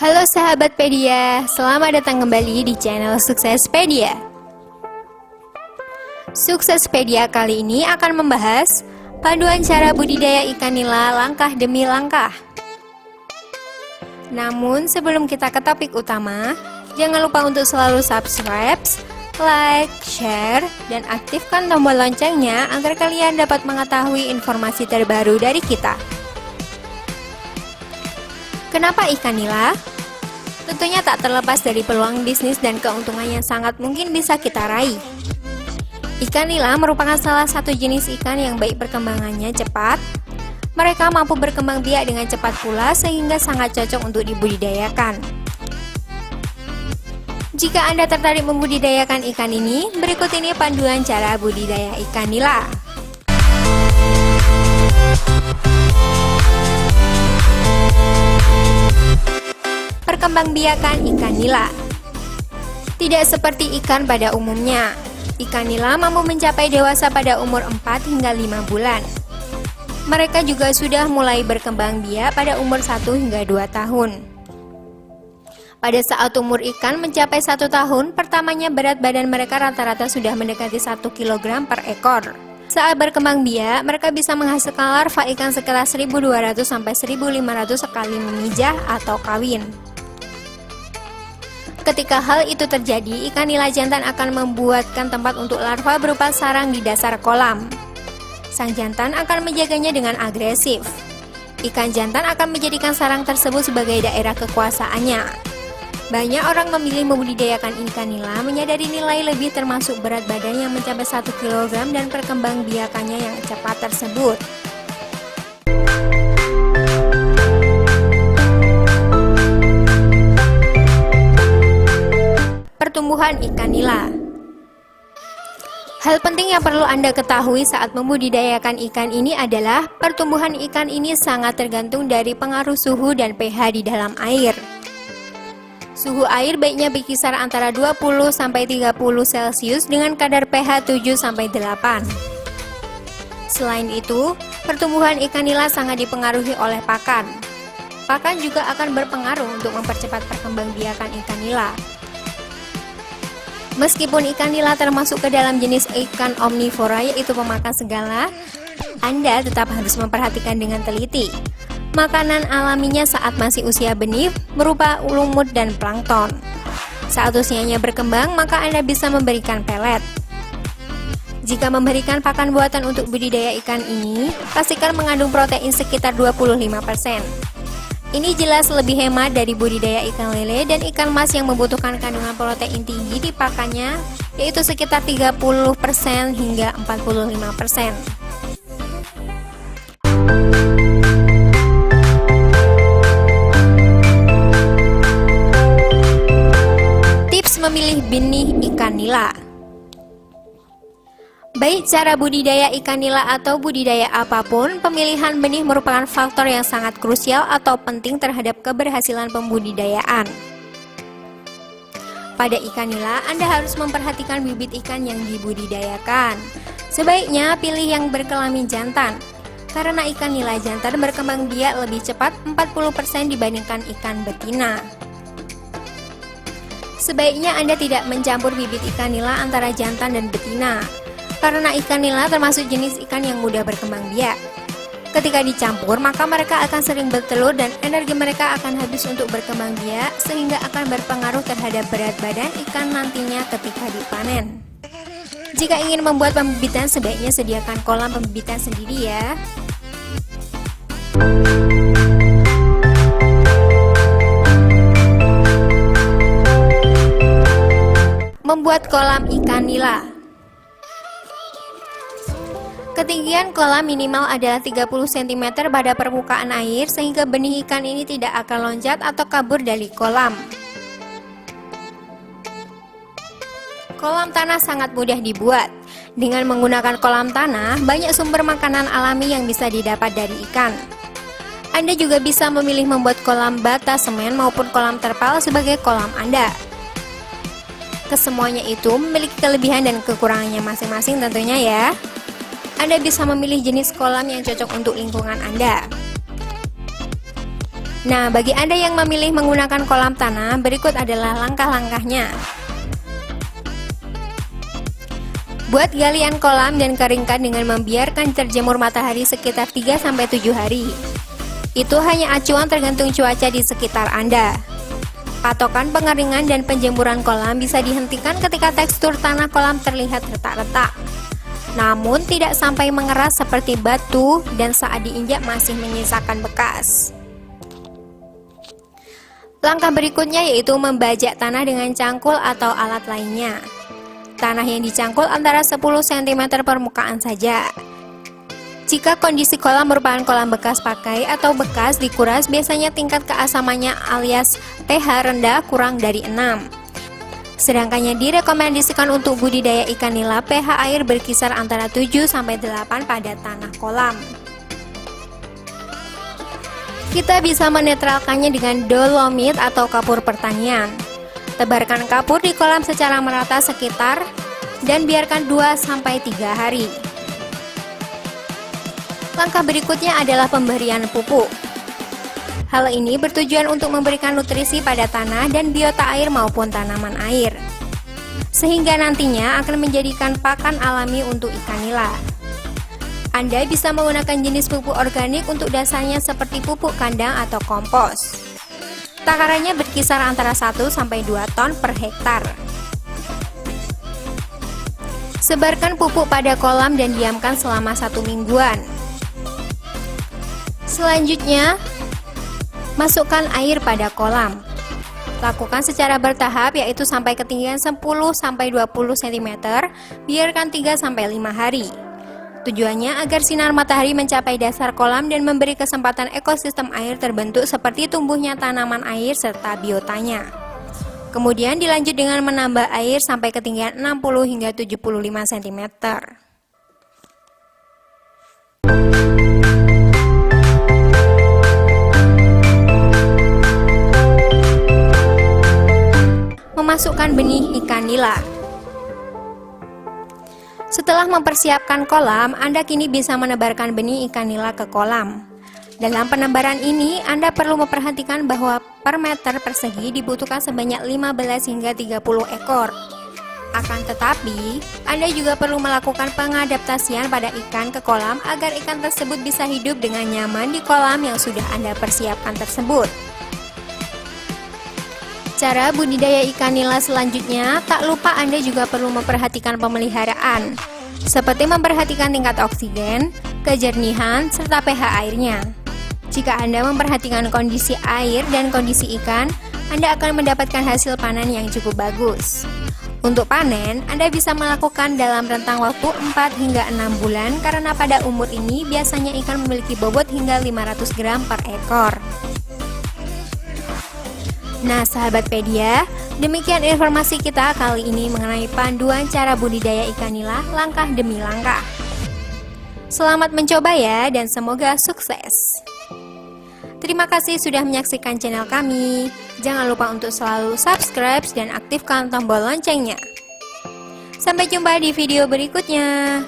Halo sahabat Pedia, selamat datang kembali di channel Suksespedia. Suksespedia kali ini akan membahas panduan cara budidaya ikan nila langkah demi langkah. Namun sebelum kita ke topik utama, jangan lupa untuk selalu subscribe, like, share, dan aktifkan tombol loncengnya agar kalian dapat mengetahui informasi terbaru dari kita. Kenapa ikan nila? Tentunya tak terlepas dari peluang bisnis dan keuntungan yang sangat mungkin bisa kita raih. Ikan nila merupakan salah satu jenis ikan yang baik perkembangannya cepat. Mereka mampu berkembang biak dengan cepat pula sehingga sangat cocok untuk dibudidayakan. Jika Anda tertarik membudidayakan ikan ini, berikut ini panduan cara budidaya ikan nila. Perkembangbiakan ikan nila. Tidak seperti ikan pada umumnya, ikan nila mampu mencapai dewasa pada umur 4 hingga 5 bulan. Mereka juga sudah mulai berkembang biak pada umur 1 hingga 2 tahun. Pada saat umur ikan mencapai 1 tahun, pertamanya berat badan mereka rata-rata sudah mendekati 1 kg per ekor. Saat berkembang biak, mereka bisa menghasilkan larva ikan sekitar 1.200 sampai 1.500 sekali memijah atau kawin. Ketika hal itu terjadi, ikan nila jantan akan membuatkan tempat untuk larva berupa sarang di dasar kolam. Sang jantan akan menjaganya dengan agresif. Ikan jantan akan menjadikan sarang tersebut sebagai daerah kekuasaannya. Banyak orang memilih membudidayakan ikan nila menyadari nilai lebih termasuk berat badan yang mencapai 1 kg dan perkembangbiakannya yang cepat tersebut. Pertumbuhan ikan nila. Hal penting yang perlu Anda ketahui saat membudidayakan ikan ini adalah pertumbuhan ikan ini sangat tergantung dari pengaruh suhu dan pH di dalam air. Suhu air baiknya berkisar antara 20 sampai 30 Celcius dengan kadar pH 7 sampai 8. Selain itu, pertumbuhan ikan nila sangat dipengaruhi oleh pakan. Pakan juga akan berpengaruh untuk mempercepat perkembangbiakan ikan nila. Meskipun ikan nila termasuk ke dalam jenis ikan omnivora yaitu pemakan segala, Anda tetap harus memperhatikan dengan teliti. Makanan alaminya saat masih usia benih berupa lumut dan plankton. Saat usianya berkembang, maka Anda bisa memberikan pelet. Jika memberikan pakan buatan untuk budidaya ikan ini, pastikan mengandung protein sekitar 25%. Ini jelas lebih hemat dari budidaya ikan lele dan ikan mas yang membutuhkan kandungan protein tinggi di pakannya, yaitu sekitar 30% hingga 45%. Tips memilih benih ikan nila. Baik cara budidaya ikan nila atau budidaya apapun, pemilihan benih merupakan faktor yang sangat krusial atau penting terhadap keberhasilan pembudidayaan. Pada ikan nila, Anda harus memperhatikan bibit ikan yang dibudidayakan. Sebaiknya pilih yang berkelamin jantan, karena ikan nila jantan berkembang biak lebih cepat 40% dibandingkan ikan betina. Sebaiknya Anda tidak mencampur bibit ikan nila antara jantan dan betina, karena ikan nila termasuk jenis ikan yang mudah berkembang biak. Ketika dicampur, maka mereka akan sering bertelur dan energi mereka akan habis untuk berkembang biak, sehingga akan berpengaruh terhadap berat badan ikan nantinya ketika dipanen. Jika ingin membuat pembibitan, sebaiknya sediakan kolam pembibitan sendiri ya. Membuat kolam ikan nila. Ketinggian kolam minimal adalah 30 cm pada permukaan air sehingga benih ikan ini tidak akan loncat atau kabur dari kolam. Kolam tanah sangat mudah dibuat. Dengan menggunakan kolam tanah, banyak sumber makanan alami yang bisa didapat dari ikan. Anda juga bisa memilih membuat kolam bata semen maupun kolam terpal sebagai kolam Anda. Kesemuanya itu memiliki kelebihan dan kekurangannya masing-masing tentunya ya. Anda bisa memilih jenis kolam yang cocok untuk lingkungan Anda. Nah, bagi Anda yang memilih menggunakan kolam tanah, berikut adalah langkah-langkahnya. Buat galian kolam dan keringkan dengan membiarkan terjemur matahari sekitar 3-7 hari. Itu hanya acuan tergantung cuaca di sekitar Anda. Patokan pengeringan dan penjemuran kolam bisa dihentikan ketika tekstur tanah kolam terlihat retak-retak, namun tidak sampai mengeras seperti batu dan saat diinjak masih menyisakan bekas. Langkah berikutnya yaitu membajak tanah dengan cangkul atau alat lainnya. Tanah yang dicangkul antara 10 cm permukaan saja. Jika kondisi kolam merupakan kolam bekas pakai atau bekas dikuras, biasanya tingkat keasamannya alias pH rendah kurang dari 6. Sedangkan yang direkomendasikan untuk budidaya ikan nila, pH air berkisar antara 7-8 pada tanah kolam. Kita bisa menetralkannya dengan dolomit atau kapur pertanian. Tebarkan kapur di kolam secara merata sekitar dan biarkan 2-3 hari. Langkah berikutnya adalah pemberian pupuk. Hal ini bertujuan untuk memberikan nutrisi pada tanah dan biota air maupun tanaman air, sehingga nantinya akan menjadikan pakan alami untuk ikan nila. Anda bisa menggunakan jenis pupuk organik untuk dasarnya seperti pupuk kandang atau kompos. Takarannya berkisar antara 1-2 ton per hektar. Sebarkan pupuk pada kolam dan diamkan selama 1 mingguan. Selanjutnya, masukkan air pada kolam. Lakukan secara bertahap, yaitu sampai ketinggian 10-20 cm, biarkan 3-5 hari. Tujuannya agar sinar matahari mencapai dasar kolam dan memberi kesempatan ekosistem air terbentuk seperti tumbuhnya tanaman air serta biotanya. Kemudian dilanjut dengan menambah air sampai ketinggian 60-75 cm. Memasukkan benih ikan nila. Setelah mempersiapkan kolam, Anda kini bisa menebarkan benih ikan nila ke kolam. Dalam penebaran ini, Anda perlu memperhatikan bahwa per meter persegi dibutuhkan sebanyak 15 hingga 30 ekor. Akan tetapi, Anda juga perlu melakukan pengadaptasian pada ikan ke kolam agar ikan tersebut bisa hidup dengan nyaman di kolam yang sudah Anda persiapkan tersebut. Cara budidaya ikan nila selanjutnya, tak lupa Anda juga perlu memperhatikan pemeliharaan, seperti memperhatikan tingkat oksigen, kejernihan, serta pH airnya. Jika Anda memperhatikan kondisi air dan kondisi ikan, Anda akan mendapatkan hasil panen yang cukup bagus. Untuk panen, Anda bisa melakukan dalam rentang waktu 4 hingga 6 bulan karena pada umur ini biasanya ikan memiliki bobot hingga 500 gram per ekor. Nah, sahabat Pedia, demikian informasi kita kali ini mengenai panduan cara budidaya ikan nila langkah demi langkah. Selamat mencoba ya, dan semoga sukses. Terima kasih sudah menyaksikan channel kami. Jangan lupa untuk selalu subscribe dan aktifkan tombol loncengnya. Sampai jumpa di video berikutnya.